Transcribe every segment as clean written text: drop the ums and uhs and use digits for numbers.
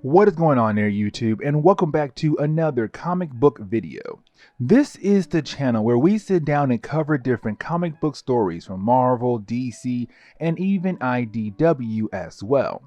What is going on there, YouTube, and welcome back to another comic book video. This is the channel where we sit down and cover different comic book stories from Marvel, DC, and even IDW as well.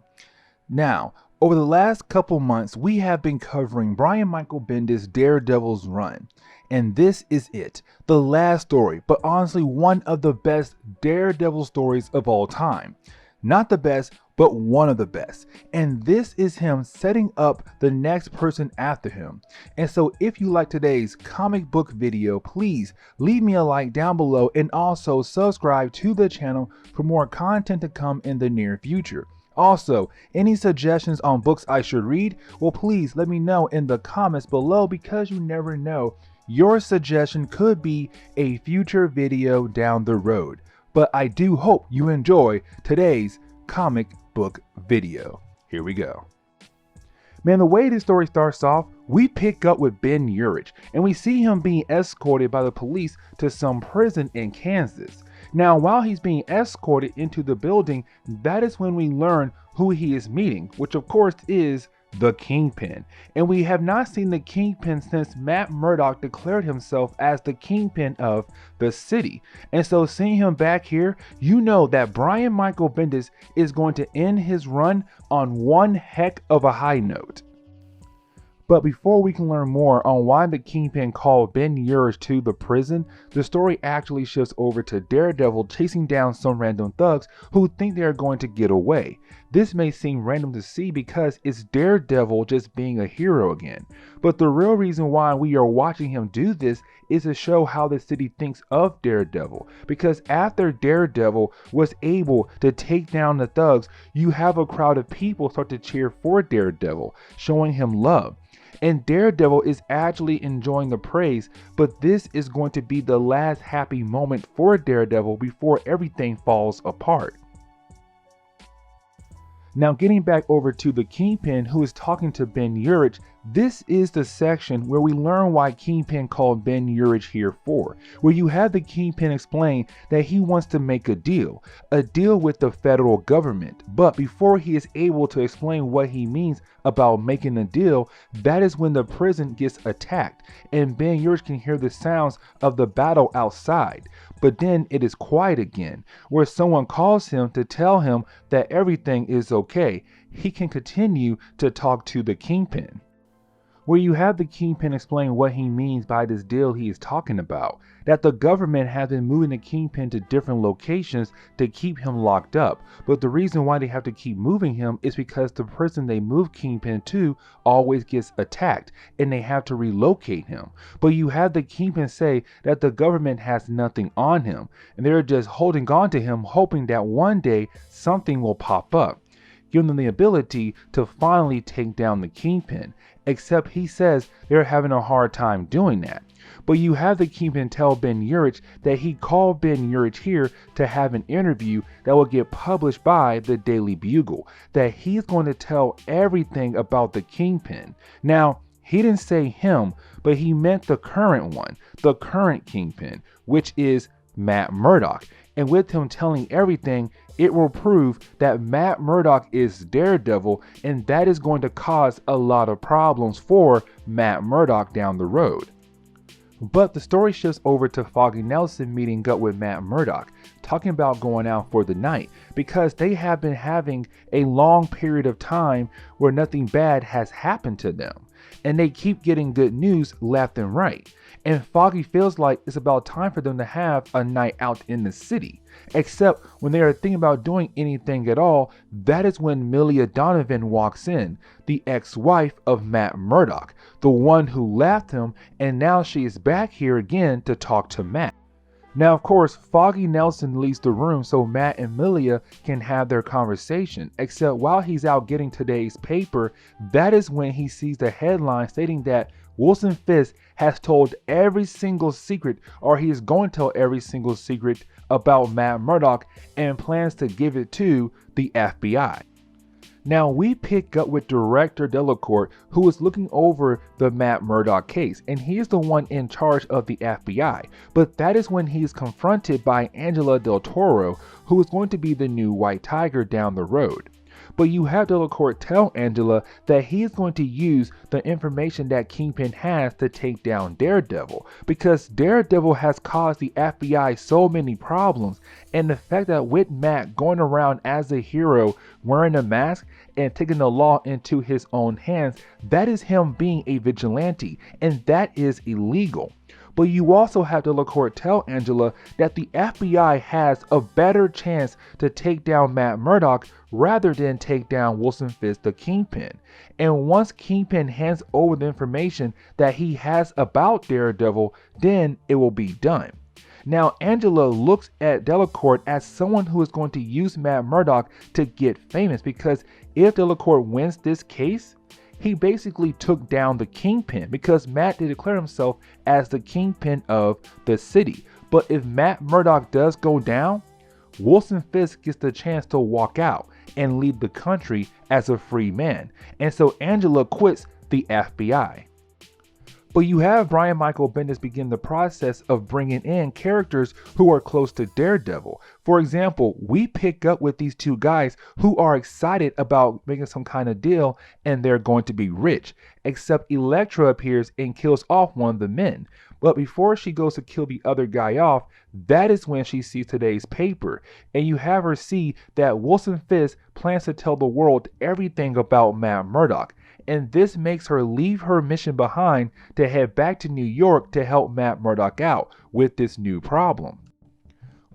Now, over the last couple months, we have been covering Brian Michael Bendis Daredevil's run. And this is it, the last story, but honestly one of the best Daredevil stories of all time. Not the best, but one of the best. And this is him setting up the next person after him. And so if you like today's comic book video, please leave me a like down below and also subscribe to the channel for more content to come in the near future. Also, any suggestions on books I should read? Well, please let me know in the comments below, because you never know, your suggestion could be a future video down the road. But I do hope you enjoy today's comic book video. Here we go. Man, the way this story starts off, we pick up with Ben Urich, and we see him being escorted by the police to some prison in Kansas. Now, while he's being escorted into the building, that is when we learn who he is meeting, which of course is the Kingpin. And we have not seen the Kingpin since Matt Murdock declared himself as the Kingpin of the city. And so seeing him back here, you know that Brian Michael Bendis is going to end his run on one heck of a high note. But before we can learn more on why the Kingpin called Ben Urich to the prison, the story actually shifts over to Daredevil chasing down some random thugs who think they are going to get away. This may seem random to see because it's Daredevil just being a hero again. But the real reason why we are watching him do this is to show how the city thinks of Daredevil. Because after Daredevil was able to take down the thugs, you have a crowd of people start to cheer for Daredevil, showing him love. And Daredevil is actually enjoying the praise, but this is going to be the last happy moment for Daredevil before everything falls apart. Now, getting back over to the Kingpin, who is talking to Ben Urich, this is the section where we learn why Kingpin called Ben Urich here for, where you have the Kingpin explain that he wants to make a deal with the federal government. But before he is able to explain what he means about making a deal, that is when the prison gets attacked, and Ben Urich can hear the sounds of the battle outside. But then it is quiet again, where someone calls him to tell him that everything is okay. He can continue to talk to the Kingpin. Where you have the Kingpin explain what he means by this deal he is talking about, that the government has been moving the Kingpin to different locations to keep him locked up. But the reason why they have to keep moving him is because the prison they move Kingpin to always gets attacked, and they have to relocate him. But you have the Kingpin say that the government has nothing on him, and they're just holding on to him, hoping that one day something will pop up, giving them the ability to finally take down the Kingpin. Except he says they're having a hard time doing that. But you have the Kingpin tell Ben Urich that he called Ben Urich here to have an interview that will get published by the Daily Bugle, that he's going to tell everything about the Kingpin. Now, he didn't say him, but he meant the current one, the current Kingpin, which is Matt Murdock. And with him telling everything, it will prove that Matt Murdock is Daredevil, and that is going to cause a lot of problems for Matt Murdock down the road. But the story shifts over to Foggy Nelson meeting up with Matt Murdock, talking about going out for the night, because they have been having a long period of time where nothing bad has happened to them, and they keep getting good news left and right. And Foggy feels like it's about time for them to have a night out in the city. Except when they are thinking about doing anything at all, that is when Millie Donovan walks in, the ex-wife of Matt Murdock, the one who left him, and now she is back here again to talk to Matt. Now, of course, Foggy Nelson leaves the room so Matt and Milia can have their conversation, except while he's out getting today's paper, that is when he sees the headline stating that Wilson Fisk has told every single secret, or he is going to tell every single secret about Matt Murdock, and plans to give it to the FBI. Now we pick up with Director Delacourt, who is looking over the Matt Murdock case, and he is the one in charge of the FBI. But that is when he is confronted by Angela Del Toro, who is going to be the new White Tiger down the road. But you have Delacourt tell Angela that he is going to use the information that Kingpin has to take down Daredevil, because Daredevil has caused the FBI so many problems, and the fact that with Matt going around as a hero wearing a mask and taking the law into his own hands, that is him being a vigilante, and that is illegal. But you also have Delacourt tell Angela that the FBI has a better chance to take down Matt Murdock rather than take down Wilson Fisk the Kingpin. And once Kingpin hands over the information that he has about Daredevil, then it will be done. Now, Angela looks at Delacourt as someone who is going to use Matt Murdock to get famous, because if Delacourt wins this case, he basically took down the Kingpin, because Matt did declare himself as the Kingpin of the city. But if Matt Murdock does go down, Wilson Fisk gets the chance to walk out and leave the country as a free man. And so Angela quits the FBI. But you have Brian Michael Bendis begin the process of bringing in characters who are close to Daredevil. For example, we pick up with these two guys who are excited about making some kind of deal, and they're going to be rich. Except Elektra appears and kills off one of the men. But before she goes to kill the other guy off, that is when she sees today's paper. And you have her see that Wilson Fisk plans to tell the world everything about Matt Murdock. And this makes her leave her mission behind to head back to New York to help Matt Murdock out with this new problem.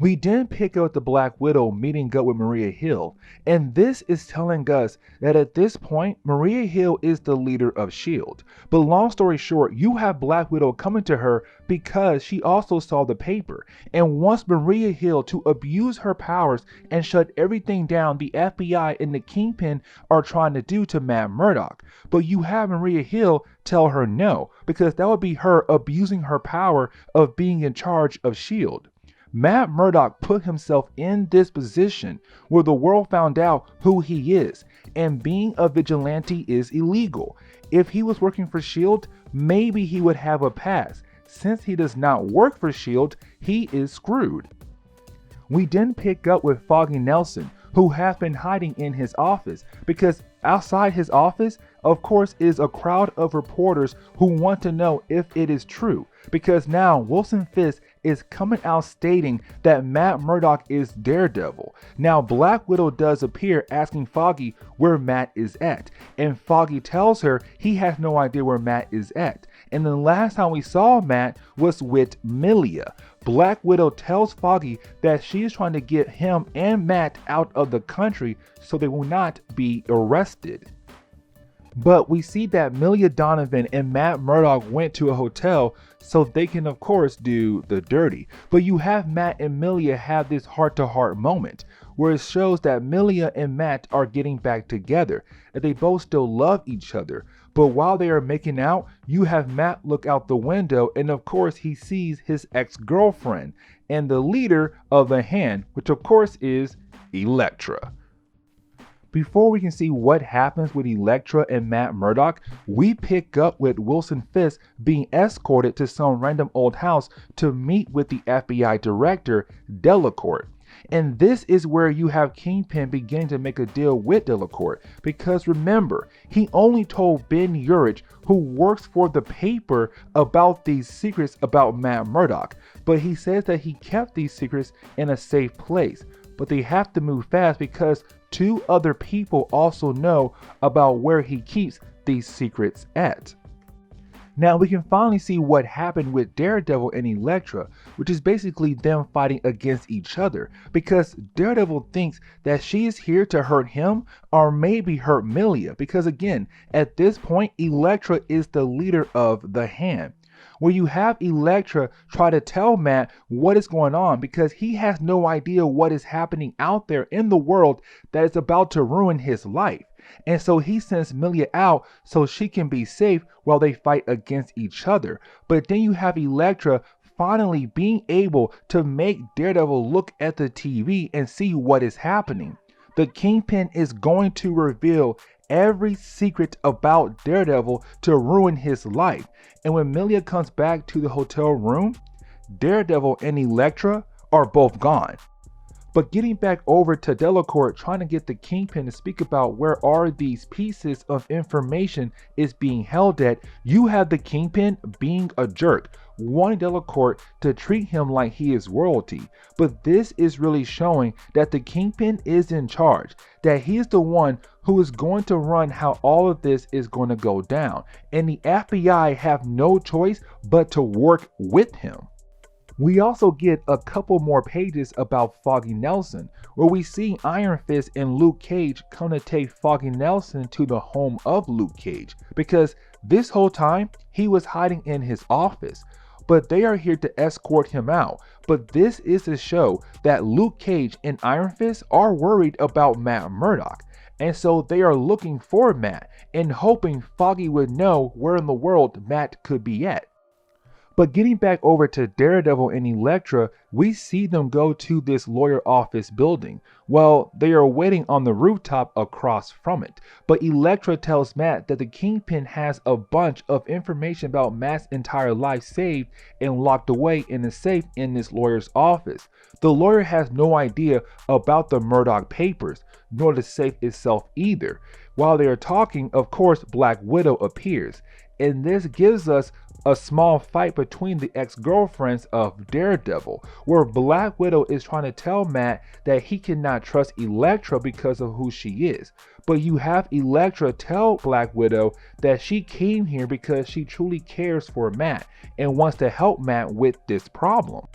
We then pick up the Black Widow meeting up with Maria Hill, and this is telling us that at this point, Maria Hill is the leader of S.H.I.E.L.D. But long story short, you have Black Widow coming to her because she also saw the paper, and wants Maria Hill to abuse her powers and shut everything down the FBI and the Kingpin are trying to do to Matt Murdock. But you have Maria Hill tell her no, because that would be her abusing her power of being in charge of S.H.I.E.L.D. Matt Murdock put himself in this position where the world found out who he is, and being a vigilante is illegal. If he was working for S.H.I.E.L.D., maybe he would have a pass. Since he does not work for S.H.I.E.L.D., he is screwed. We then pick up with Foggy Nelson, who has been hiding in his office, because outside his office, of course, is a crowd of reporters who want to know if it is true, because now Wilson Fisk is coming out stating that Matt Murdock is Daredevil. Now Black Widow does appear asking Foggy where Matt is at, and Foggy tells her he has no idea where Matt is at. And the last time we saw Matt was with Milia. Black Widow tells Foggy that she is trying to get him and Matt out of the country so they will not be arrested. But we see that Milia Donovan and Matt Murdock went to a hotel so they can of course do the dirty. But you have Matt and Milia have this heart-to-heart moment where it shows that Milia and Matt are getting back together, and they both still love each other. But while they are making out, you have Matt look out the window, and of course he sees his ex-girlfriend and the leader of the Hand, which of course is Elektra. Before we can see what happens with Elektra and Matt Murdock, we pick up with Wilson Fisk being escorted to some random old house to meet with the FBI director, Delacourt. And this is where you have Kingpin beginning to make a deal with Delacourt, because remember, he only told Ben Urich, who works for the paper, about these secrets about Matt Murdock, but he says that he kept these secrets in a safe place. But they have to move fast because 2 other people also know about where he keeps these secrets at. Now we can finally see what happened with Daredevil and Elektra, which is basically them fighting against each other, because Daredevil thinks that she is here to hurt him or maybe hurt Milia, because again, at this point, Elektra is the leader of the Hand. Where you have Elektra try to tell Matt what is going on, because he has no idea what is happening out there in the world that is about to ruin his life. And so he sends Milia out so she can be safe while they fight against each other. But then you have Elektra finally being able to make Daredevil look at the TV and see what is happening. The Kingpin is going to reveal every secret about Daredevil to ruin his life. And when Milia comes back to the hotel room, Daredevil and Elektra are both gone. But getting back over to Delacourt trying to get the Kingpin to speak about where are these pieces of information is being held at, you have the Kingpin being a jerk, wanting Delacourt to treat him like he is royalty. But this is really showing that the Kingpin is in charge, that he is the one who is going to run how all of this is going to go down, and the FBI have no choice but to work with him. We also get a couple more pages about Foggy Nelson, where we see Iron Fist and Luke Cage come to take Foggy Nelson to the home of Luke Cage, because this whole time he was hiding in his office. But they are here to escort him out. But this is to show that Luke Cage and Iron Fist are worried about Matt Murdock. And so they are looking for Matt and hoping Foggy would know where in the world Matt could be at. But getting back over to Daredevil and Elektra, we see them go to this lawyer office building. Well, they are waiting on the rooftop across from it. But Elektra tells Matt that the Kingpin has a bunch of information about Matt's entire life saved and locked away in a safe in this lawyer's office. The lawyer has no idea about the Murdock papers, nor the safe itself either. While they are talking, of course, Black Widow appears. And this gives us a small fight between the ex-girlfriends of Daredevil, where Black Widow is trying to tell Matt that he cannot trust Elektra because of who she is. But you have Elektra tell Black Widow that she came here because she truly cares for Matt and wants to help Matt with this problem.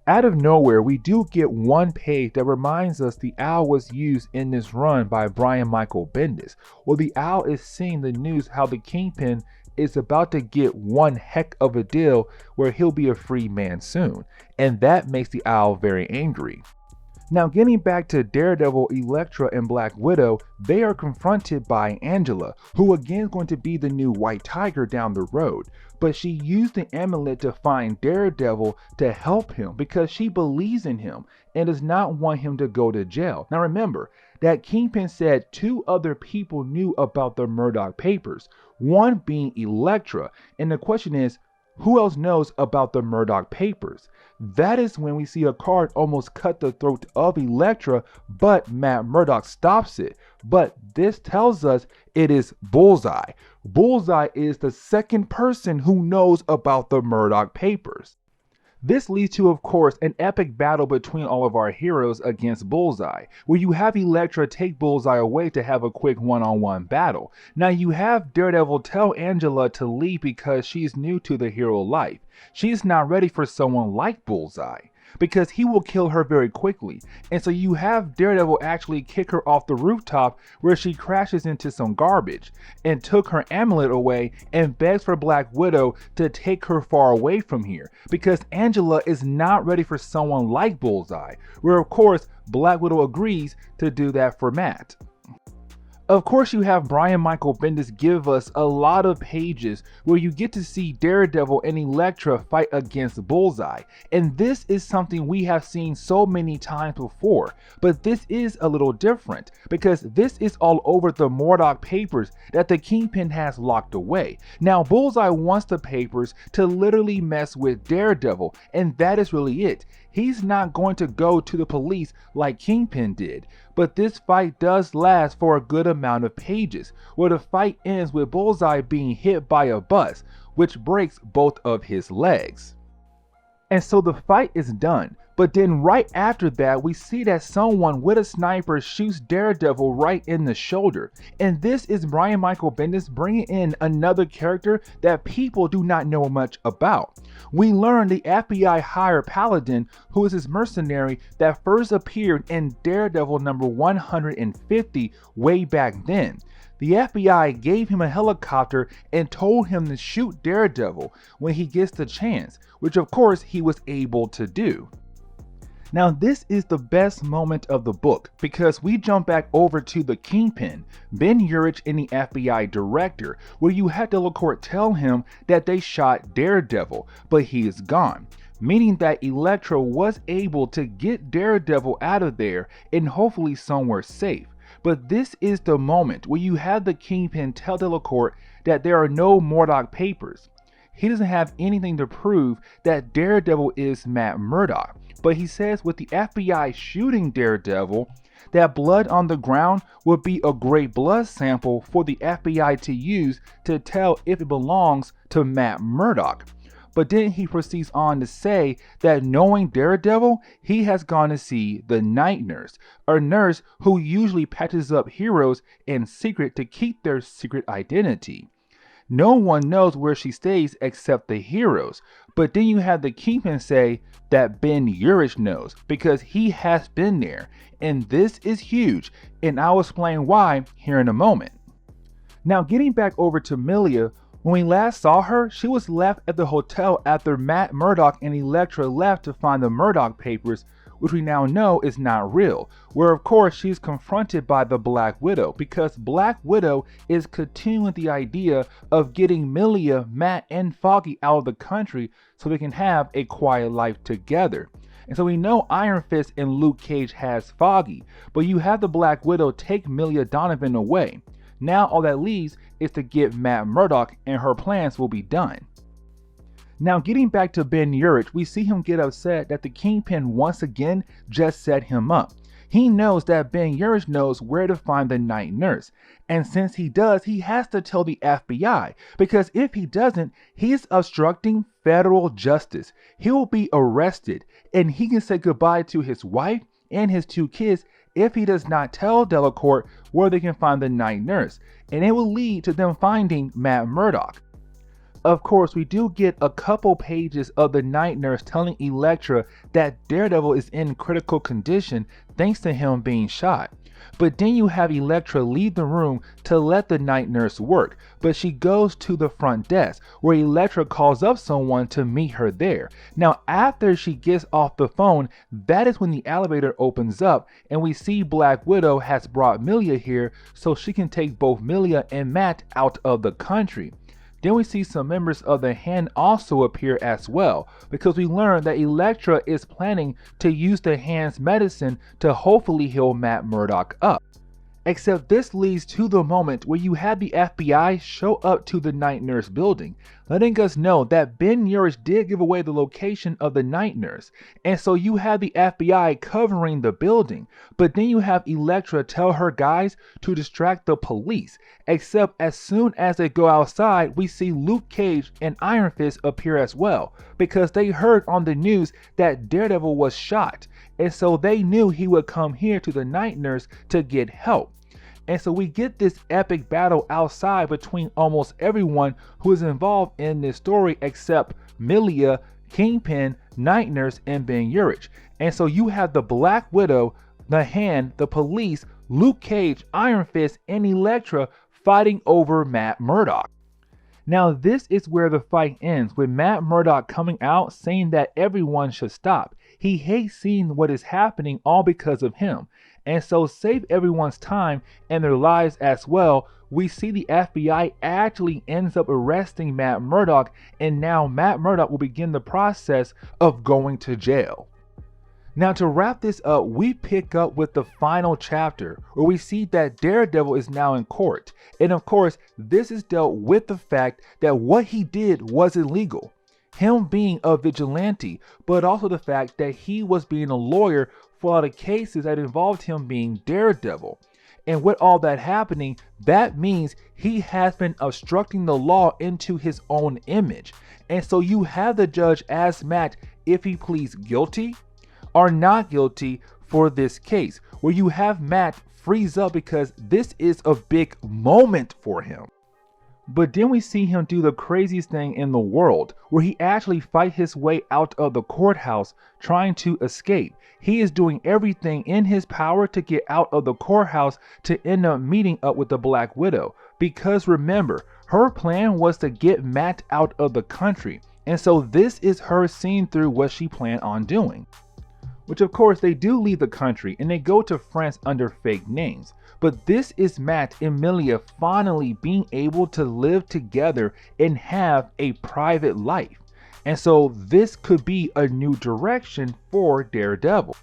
Out of nowhere, we do get one page that reminds us the Owl was used in this run by Brian Michael Bendis, where the Owl is seeing the news how the Kingpin is about to get one heck of a deal where he'll be a free man soon, and that makes the Owl very angry. Now getting back to Daredevil, Elektra, and Black Widow, they are confronted by Angela, who again is going to be the new White Tiger down the road. But she used the amulet to find Daredevil to help him because she believes in him and does not want him to go to jail. Now remember, that Kingpin said 2 other people knew about the Murdock papers, one being Elektra, and the question is, who else knows about the Murdock papers? That is when we see a card almost cut the throat of Elektra, but Matt Murdock stops it. But this tells us it is Bullseye. Bullseye is the second person who knows about the Murdock papers. This leads to, of course, an epic battle between all of our heroes against Bullseye, where you have Elektra take Bullseye away to have a quick one-on-one battle. Now you have Daredevil tell Angela to leave because she's new to the hero life. She's not ready for someone like Bullseye, because he will kill her very quickly. And so you have Daredevil actually kick her off the rooftop where she crashes into some garbage and took her amulet away and begs for Black Widow to take her far away from here because Angela is not ready for someone like Bullseye, where of course Black Widow agrees to do that for Matt. Of course, you have Brian Michael Bendis give us a lot of pages where you get to see Daredevil and Elektra fight against Bullseye. And this is something we have seen so many times before, but this is a little different because this is all over the Murdock papers that the Kingpin has locked away. Now, Bullseye wants the papers to literally mess with Daredevil, and that is really it. He's not going to go to the police like Kingpin did. But this fight does last for a good amount of pages, where the fight ends with Bullseye being hit by a bus, which breaks both of his legs. And so the fight is done, but then right after that we see that someone with a sniper shoots Daredevil right in the shoulder. And this is Brian Michael Bendis bringing in another character that people do not know much about. We learn the FBI hired Paladin, who is his mercenary that first appeared in Daredevil number 150 way back then. The FBI gave him a helicopter and told him to shoot Daredevil when he gets the chance, which of course he was able to do. Now this is the best moment of the book because we jump back over to the Kingpin, Ben Urich and the FBI director, where you had Delacourt tell him that they shot Daredevil, but he is gone. Meaning that Elektra was able to get Daredevil out of there and hopefully somewhere safe. But this is the moment where you have the Kingpin tell Delacourt that there are no Murdock papers. he doesn't have anything to prove that Daredevil is Matt Murdock. But he says with the FBI shooting Daredevil, that blood on the ground would be a great blood sample for the FBI to use to tell if it belongs to Matt Murdock. But then he proceeds on to say that knowing Daredevil, he has gone to see the night nurse, a nurse who usually patches up heroes in secret to keep their secret identity. No one knows where she stays except the heroes. But then you have the Kingpin say that Ben Urich knows because he has been there. And this is huge, and I'll explain why here in a moment. Now getting back over to Millia, when we last saw her, she was left at the hotel after Matt Murdock and Elektra left to find the Murdock papers, which we now know is not real, where of course she's confronted by the Black Widow, because Black Widow is continuing the idea of getting Millia, Matt, and Foggy out of the country so they can have a quiet life together. And so we know Iron Fist and Luke Cage has Foggy, but you have the Black Widow take Millia Donovan away. Now all that leaves is to get Matt Murdock and her plans will be done. Now getting back to Ben Urich, we see him get upset that the Kingpin once again just set him up. He knows that Ben Urich knows where to find the night nurse, and since he does, he has to tell the FBI, because if he doesn't, he's obstructing federal justice. He will be arrested, and he can say goodbye to his wife and his 2 kids if he does not tell Delacourt where they can find the night nurse, and it will lead to them finding Matt Murdock. Of course, we do get a couple pages of the night nurse telling Elektra that Daredevil is in critical condition thanks to him being shot. But then you have Elektra leave the room to let the night nurse work, but she goes to the front desk where Elektra calls up someone to meet her there. Now after she gets off the phone, that is when the elevator opens up and we see Black Widow has brought Millia here so she can take both Millia and Matt out of the country. Then we see some members of the Hand also appear as well, because we learn that Elektra is planning to use the Hand's medicine to hopefully heal Matt Murdock up. Except this leads to the moment where you have the FBI show up to the night nurse building, letting us know that Ben Urich did give away the location of the night nurse, and so you have the FBI covering the building, but then you have Elektra tell her guys to distract the police, except as soon as they go outside, we see Luke Cage and Iron Fist appear as well, because they heard on the news that Daredevil was shot, and so they knew he would come here to the night nurse to get help. And so we get this epic battle outside between almost everyone who is involved in this story except Millia, Kingpin, Night Nurse, and Ben Urich. And so you have the Black Widow, the Hand, the police, Luke Cage, Iron Fist, and Elektra fighting over Matt Murdock. Now this is where the fight ends, with Matt Murdock coming out saying that everyone should stop. He hates seeing what is happening all because of him. And so save everyone's time and their lives as well, we see the FBI actually ends up arresting Matt Murdock, and now Matt Murdock will begin the process of going to jail. Now to wrap this up, we pick up with the final chapter where we see that Daredevil is now in court. And of course, this is dealt with the fact that what he did was illegal. Him being a vigilante, but also the fact that he was being a lawyer for a lot of cases that involved him being Daredevil. And with all that happening, that means he has been obstructing the law into his own image. And so you have the judge ask Matt if he pleads guilty or not guilty for this case, where you have Matt freeze up because this is a big moment for him. But then we see him do the craziest thing in the world, where he actually fight his way out of the courthouse trying to escape. He is doing everything in his power to get out of the courthouse to end up meeting up with the Black Widow. Because remember, her plan was to get Matt out of the country. And so this is her seeing through what she planned on doing. Which of course they do leave the country and they go to France under fake names. But this is Matt and Millia finally being able to live together and have a private life. And so this could be a new direction for Daredevil.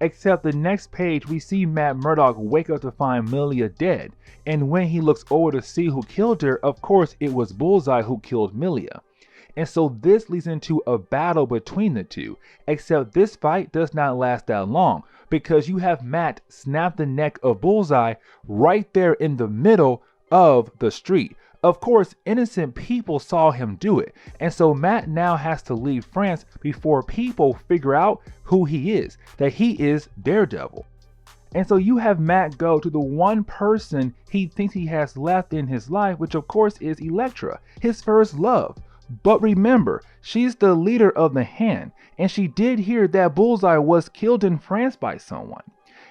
Except the next page we see Matt Murdock wake up to find Millia dead. And when he looks over to see who killed her, of course it was Bullseye who killed Millia. And so this leads into a battle between the two, except this fight does not last that long because you have Matt snap the neck of Bullseye right there in the middle of the street. Of course, innocent people saw him do it, and so Matt now has to leave France before people figure out who he is, that he is Daredevil. And so you have Matt go to the one person he thinks he has left in his life, which of course is Elektra, his first love. But remember, she's the leader of the Hand, and she did hear that Bullseye was killed in France by someone.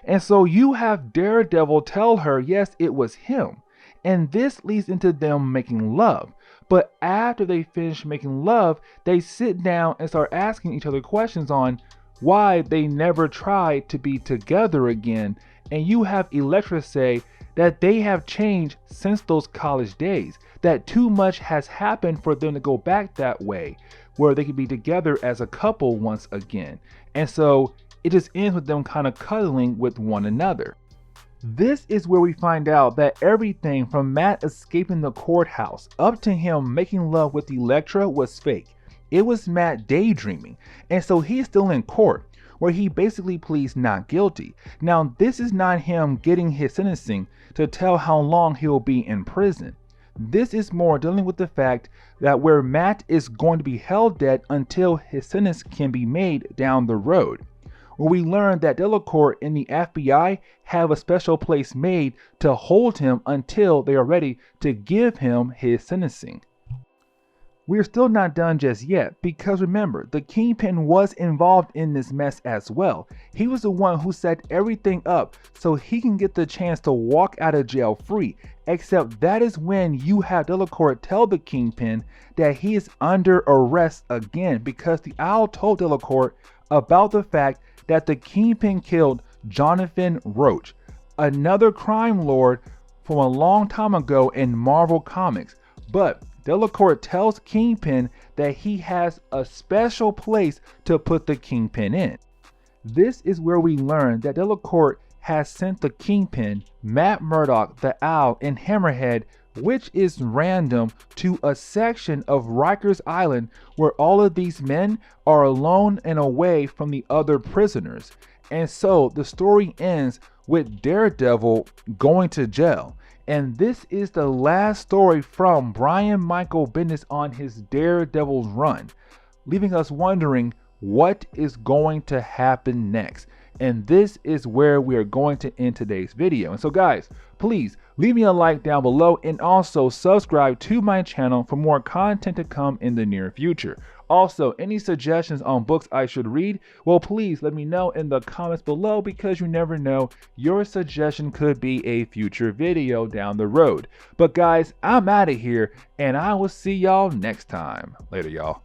And so you have Daredevil tell her, yes, it was him. And this leads into them making love. But after they finish making love, they sit down and start asking each other questions on why they never tried to be together again. And you have Elektra say that they have changed since those college days, that too much has happened for them to go back that way, where they could be together as a couple once again. And so it just ends with them kind of cuddling with one another. This is where we find out that everything from Matt escaping the courthouse up to him making love with Elektra was fake. It was Matt daydreaming, and so he's still in court, where he basically pleads not guilty. Now, this is not him getting his sentencing to tell how long he'll be in prison. This is more dealing with the fact that where Matt is going to be held dead until his sentence can be made down the road. Where we learn that Delacourt and the FBI have a special place made to hold him until they are ready to give him his sentencing. We are still not done just yet, because remember, the Kingpin was involved in this mess as well. He was the one who set everything up so he can get the chance to walk out of jail free, except that is when you have Delacourt tell the Kingpin that he is under arrest again, because the Owl told Delacourt about the fact that the Kingpin killed Jonathan Roach, another crime lord from a long time ago in Marvel Comics. But Delacourt tells Kingpin that he has a special place to put the Kingpin in. This is where we learn that Delacourt has sent the Kingpin, Matt Murdock, the Owl, and Hammerhead, which is random, to a section of Rikers Island where all of these men are alone and away from the other prisoners. And so the story ends with Daredevil going to jail. And this is the last story from Brian Michael Bendis on his Daredevil's run, leaving us wondering what is going to happen next. And this is where we are going to end today's video. And so guys, please leave me a like down below and also subscribe to my channel for more content to come in the near future. Also, any suggestions on books I should read, well, please let me know in the comments below, because you never know, your suggestion could be a future video down the road. But guys, I'm out of here, and I will see y'all next time. Later, y'all.